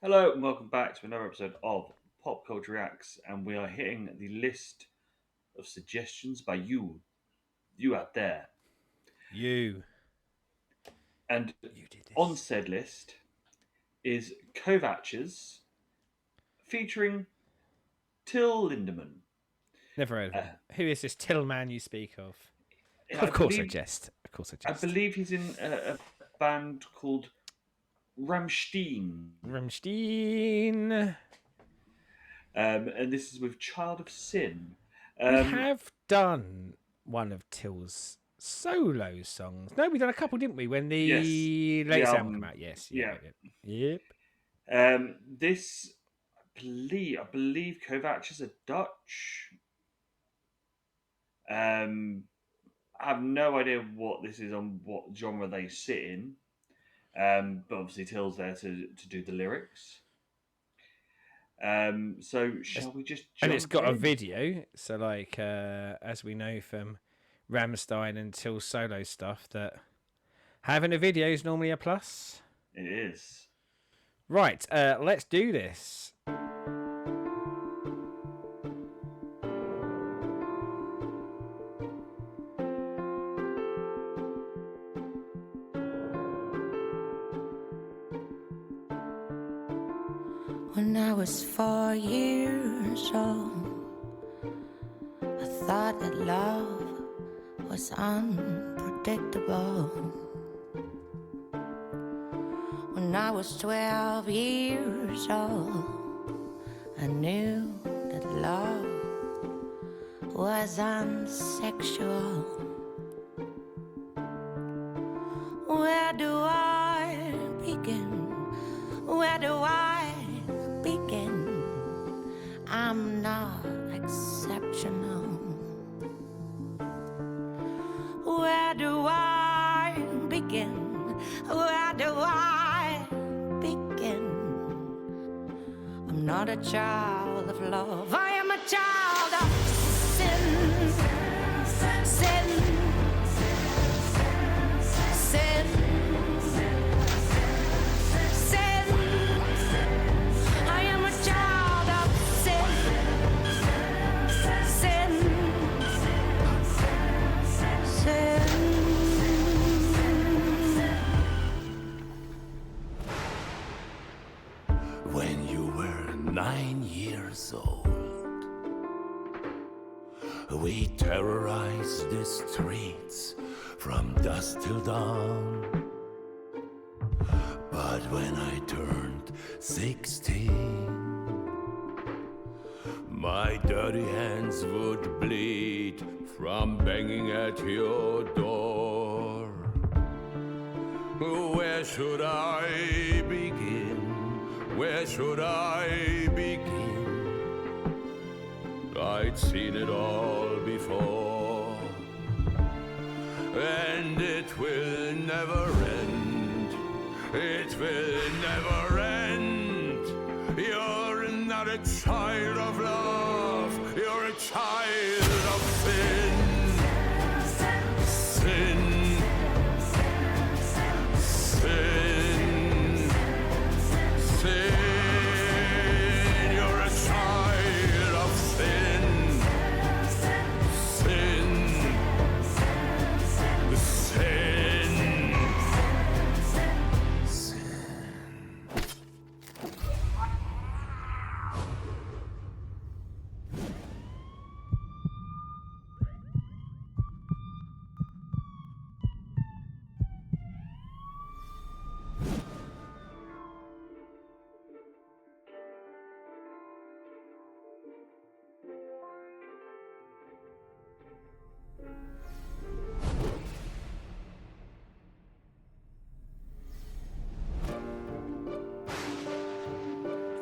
Hello and welcome back to another episode of Pop Culture Reacts, and we are hitting the list of suggestions by you out there. You. And You did on this. said list is Kovac's featuring Till Lindemann. Never heard of Uh, him. Who is this Tillman you speak of? I Of course I believe jest. Of course I I jest. believe he's in a band called Ramstein, Rammstein. and this is with Child of Sin. We Um, have done one of Till's solo songs. No, we done a couple, didn't we? When yes, the the latest album came album. out. Yes. Yep. Yeah. Yep. Yep. This I believe Kovac is a Dutch. I have no idea what this is on what genre they sit in. But obviously Till's there to do the lyrics. So shall we just And it's jump got a in? video. So, like, as we know from Rammstein and Till's solo stuff, that having a video is normally a plus. It is. Right, let's do this. When I was 4 years old, I thought that love was unpredictable. When I was 12 years old, I knew that love was unsexual. Where do I begin? Where do I begin? I'm not exceptional. Where do I begin? Where do I begin? I'm not a child of love. I am a child of sin. Sin. Sin. Sin. I am a child of sin. Sin. Sin. When you were 9 years old, we terrorized the streets from dusk till dawn. But when I turned 16, my dirty hands would bleed from banging at your door. Where should I begin? Where should I begin? I'd seen it all before, and it will never end. It will never end. You're not a child of love. You're a child of sin. Sin. Sin. Sin. You're a child of sin. Sin. Sin.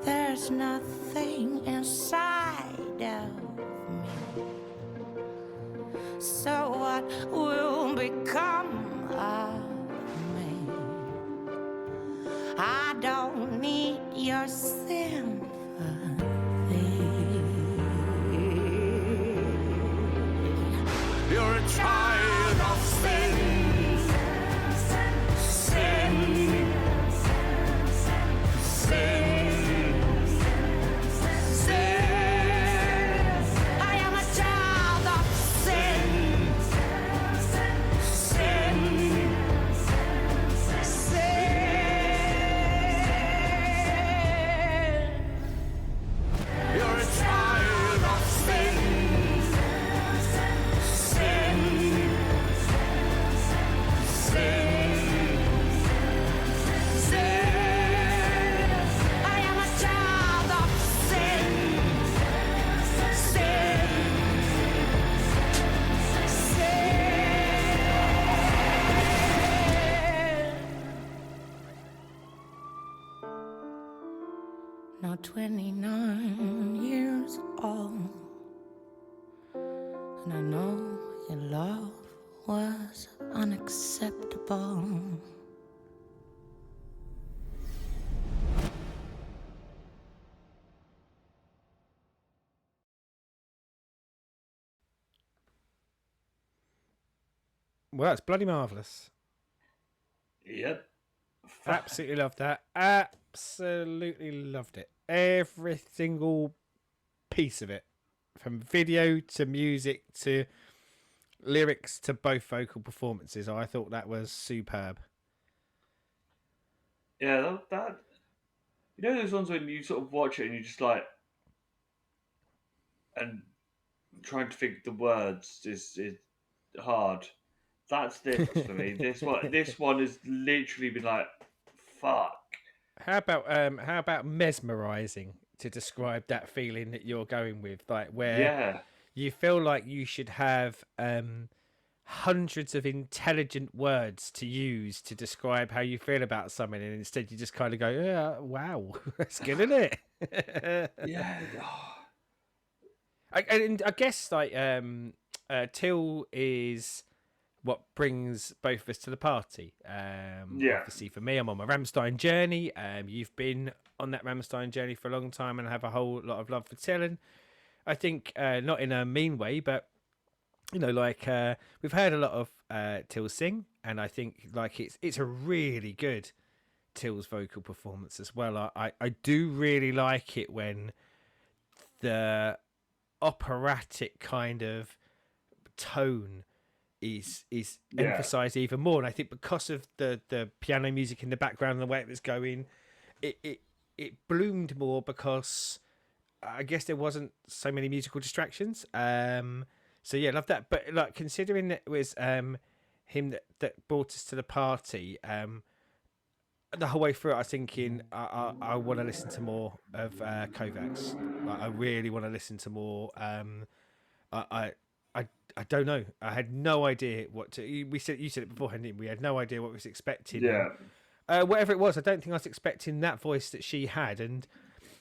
There's nothing inside of me. So what will become of me? I don't need your sympathy. You're a child of sin. Sin. Sin. 29 years old, and I know your love was unacceptable. Well, it's bloody marvellous. Yep. Absolutely loved that. Absolutely loved it. Every single piece of it. From video to music to lyrics to both vocal performances. I thought that was superb. Yeah, that you know those ones when you sort of watch it and you just like, and trying to think the words is hard. That's this for me. This one has literally been like, fuck. How about mesmerizing to describe that feeling that you're going with, like where Yeah. you feel like you should have hundreds of intelligent words to use to describe how you feel about something, and instead you just kind of go, yeah, wow, that's good, isn't it? Yeah. And I guess like Till is what brings both of us to the party. Yeah. Obviously for me, I'm on my Rammstein journey. You've been on that Rammstein journey for a long time and have a whole lot of love for Till. And I think not in a mean way, but you know, like we've heard a lot of Till sing, and I think like it's a really good Till's vocal performance as well. I do really like it when the operatic kind of tone is emphasized even more, and I think because of the piano music in the background and the way it was going, it bloomed more because I guess there wasn't so many musical distractions. So yeah, love that. But like considering that it was him that brought us to the party, the whole way through it, I was thinking I want to listen to more of Kovacs. Like I really want to listen to more. I don't know. I had no idea what to. You said it beforehand, didn't we? Had no idea what we was expecting. Yeah. And, whatever it was, I don't think I was expecting that voice that she had. And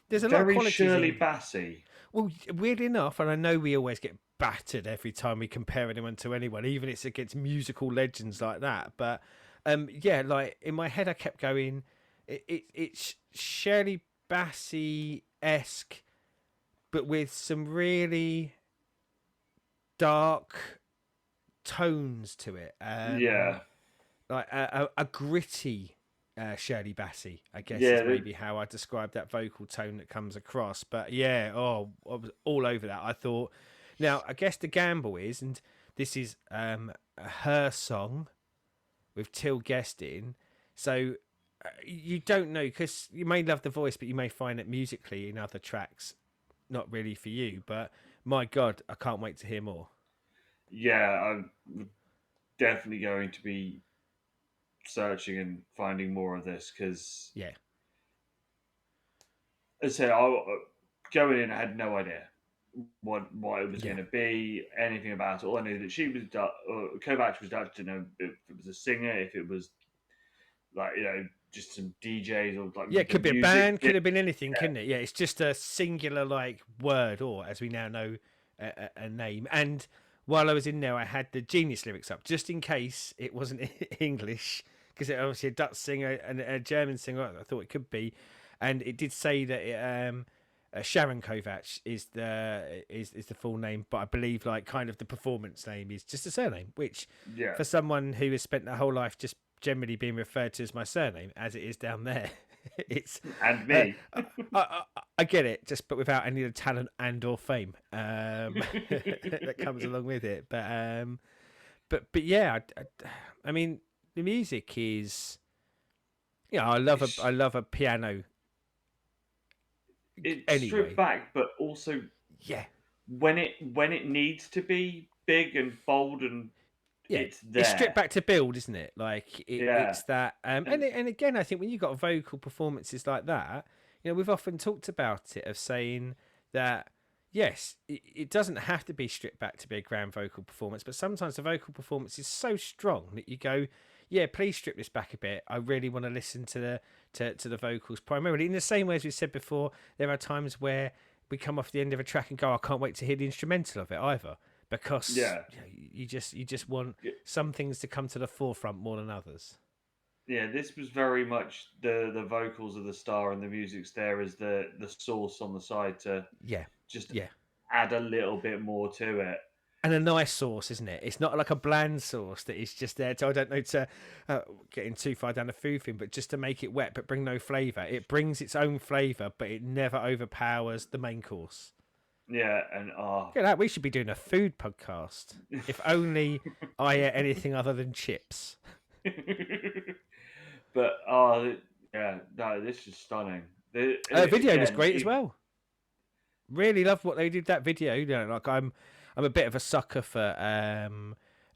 there's a lot of Very qualities. Shirley Bassey. Well, weirdly enough, and I know we always get battered every time we compare anyone to anyone, even if it's against musical legends like that. But yeah, like in my head, I kept going. It's Shirley Bassey-esque, but with some really dark tones to it. Yeah. Like a gritty Shirley Bassey, I guess Yeah, is maybe how I describe that vocal tone that comes across. But yeah, I was all over that. I thought, now I guess the gamble is, and this is her song with Till guesting, so you don't know, because you may love the voice, but you may find it musically in other tracks not really for you. But my God, I can't wait to hear more. Yeah, I'm definitely going to be searching and finding more of this because, Yeah. as I said, going in, I had no idea what it was Yeah. going to be, anything about it. All I knew that she was Kovacs was Dutch. Didn't know if it was a singer, if it was like just some DJs or like Yeah, it could be a music. band, could have been anything, couldn't it? Yeah, it's just a singular like word, or as we now know, a name. And while I was in there, I had the Genius lyrics up just in case it wasn't English, because it obviously a Dutch singer and a German singer. I thought it could be, and it did say that Sharon Kovacs is the full name, but I believe like kind of the performance name is just a surname, which for someone who has spent their whole life just generally being referred to as my surname, as it is down there, it's and me. I get it, just but without any of the talent and or fame that comes along with it. But yeah, I mean the music is, I love a piano. It's anyway. stripped back, but also when it needs to be big and bold and it's there. It's stripped back to build, isn't it? Like it's that, and again, I think when you've got vocal performances like that, we've often talked about it of saying that yes, it doesn't have to be stripped back to be a grand vocal performance, but sometimes the vocal performance is so strong that you go, yeah, please strip this back a bit. I really want to listen to the vocals primarily. In the same way as we said before, there are times where we come off the end of a track and go, I can't wait to hear the instrumental of it either, because Yeah. you just want some things to come to the forefront more than others. Yeah, this was very much the vocals of the star and the music's there as the source on the side to Yeah, just yeah. add a little bit more to it. And a nice sauce, isn't it? It's not like a bland sauce that is just there to, I don't know, to getting too far down the food thing, but just to make it wet but bring no flavour. It brings its own flavour, but it never overpowers the main course. Yeah, and Look at that, we should be doing a food podcast. If only I ate anything other than chips. but yeah, no, this is stunning. The Video was again, great as well. Really love what they did that video. You know, like I'm a bit of a sucker for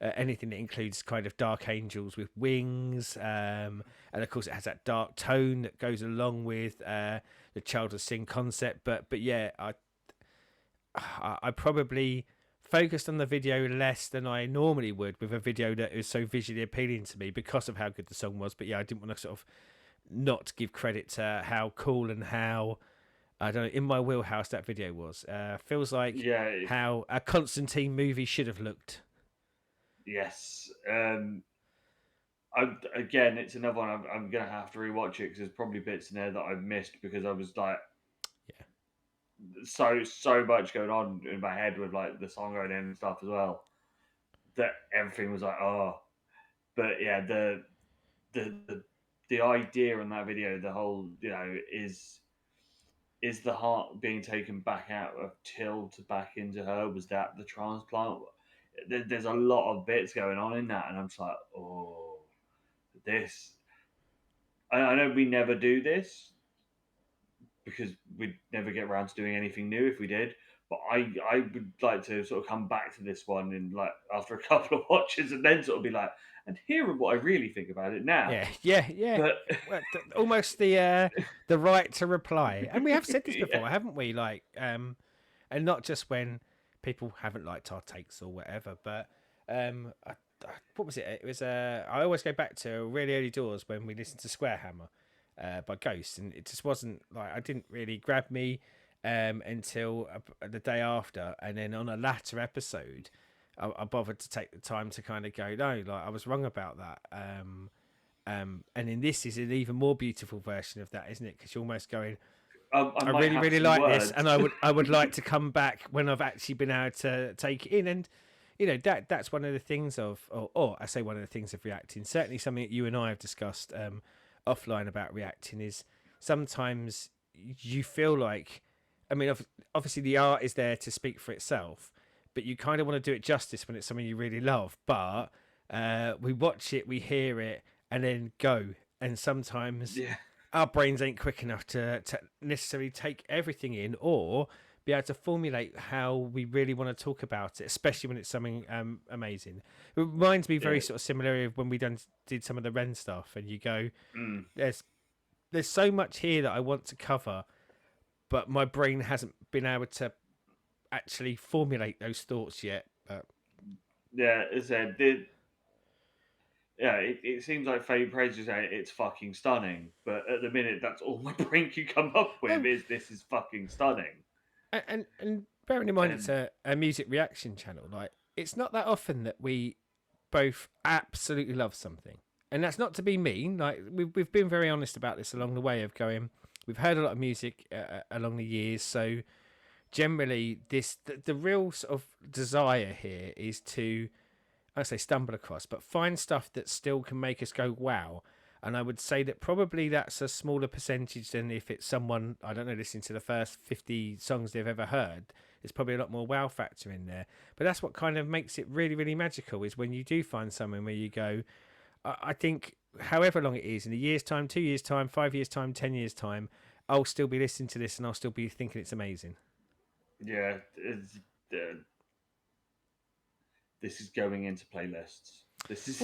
anything that includes kind of dark angels with wings, and of course it has that dark tone that goes along with the Childless Sin concept. But yeah, I probably focused on the video less than I normally would with a video that is so visually appealing to me because of how good the song was. But yeah, I didn't want to sort of not give credit to how cool and how, I don't know, in my wheelhouse that video was. Feels like how a Constantine movie should have looked. Yes. Again, it's another one I'm going to have to rewatch it because there's probably bits in there that I've missed because I was like, so much going on in my head with like the song going in and stuff as well that everything was like, oh. But yeah, the idea in that video, the whole, you know, is the heart being taken back out of Till to back into her? Was that the transplant? There's a lot of bits going on in that, and I'm just like, oh, this. I know we never do this because we'd never get around to doing anything new if we did. But I would like to sort of come back to this one in like after a couple of watches and then sort of be like, and here are what I really think about it now. Yeah. But almost the right to reply, and we have said this before, haven't we? Like, and not just when people haven't liked our takes or whatever, but what was it? It was I always go back to really early doors when we listened to Square Hammer by Ghost, and it just wasn't like, I didn't really grab me until the day after, and then on a latter episode I bothered to take the time to kind of go, no, like I was wrong about that. And in this is an even more beautiful version of that, isn't it? Because you're almost going, I really like this, and I would like to come back when I've actually been able to take it in. And you know, that's one of the things of, or I say one of the things of reacting. Certainly something that you and I have discussed offline about reacting is sometimes you feel like, I mean, obviously the art is there to speak for itself, but you kind of want to do it justice when it's something you really love. But we watch it, we hear it, and then go. And sometimes our brains ain't quick enough to necessarily take everything in or be able to formulate how we really want to talk about it, especially when it's something amazing. It reminds me very sort of similarly of when we did some of the Ren stuff, and you go, there's so much here that I want to cover, but my brain hasn't been able to actually formulate those thoughts yet. Yeah, as I said, it seems like Fame Praise is saying it's fucking stunning, but at the minute, that's all my brain can come up with is this is fucking stunning. And bearing in mind it's a music reaction channel, like it's not that often that we both absolutely love something, and that's not to be mean. Like we've been very honest about this along the way of going. We've heard a lot of music along the years, so generally the real sort of desire here is to, I say stumble across, but find stuff that still can make us go wow. And I would say that probably that's a smaller percentage than if it's someone, I don't know, listening to the first 50 songs they've ever heard. There's probably a lot more wow factor in there. But that's what kind of makes it really, really magical, is when you do find someone where you go, I think however long it is, in a year's time, 2 years' time, 5 years' time, 10 years' time, I'll still be listening to this and I'll still be thinking it's amazing. Yeah, this is going into playlists. This is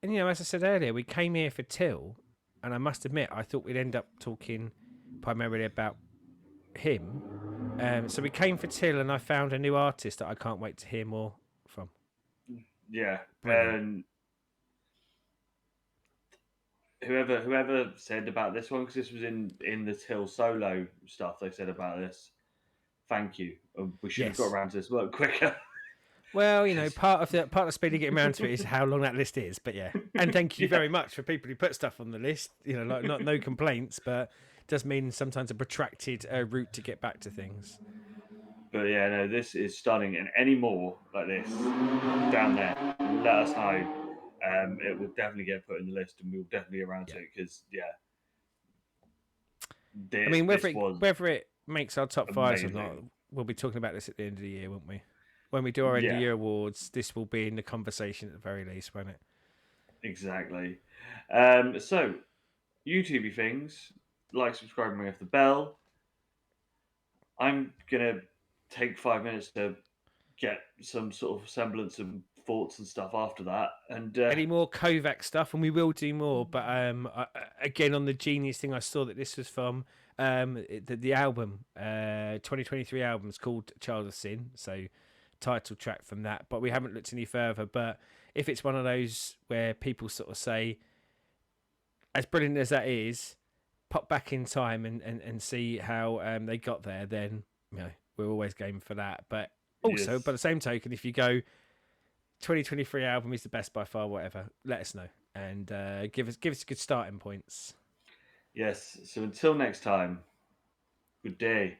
And, you know, as I said earlier, we came here for Till, and I must admit, I thought we'd end up talking primarily about him. So we came for Till, and I found a new artist that I can't wait to hear more from. Yeah. Brilliant. whoever said about this one, because this was in the Till solo stuff they said about this. Thank you. We should have got Yes. around to this work quicker. Well, part of the speed of getting around to it is how long that list is. But yeah, and thank you Yeah. very much for people who put stuff on the list. Like no complaints, but it does mean sometimes a protracted route to get back to things. But yeah, no, this is stunning. And any more like this down there, let us know. It will definitely get put in the list, and we'll definitely get around to it because I mean, this was whether it makes our top fives or not, amazing. we'll be talking about this at the end of the year, won't we? When we do our end of Yeah. year awards, this will be in the conversation at the very least, won't it? Exactly. So, YouTubey things, like, subscribe, and ring off the bell. I'm gonna take 5 minutes to get some sort of semblance of thoughts and stuff after that. And Any more Kovac stuff, and we will do more. But again, on the Genius thing, I saw that this was from the album, 2023 album is called Child of Sin, so title track from that. But we haven't looked any further. But if it's one of those where people sort of say, as brilliant as that is, pop back in time and see how they got there, then we're always game for that. But also, Yes. by the same token, if you go 2023 album is the best by far, whatever, let us know and give us good starting points. yes, so until next time, good day.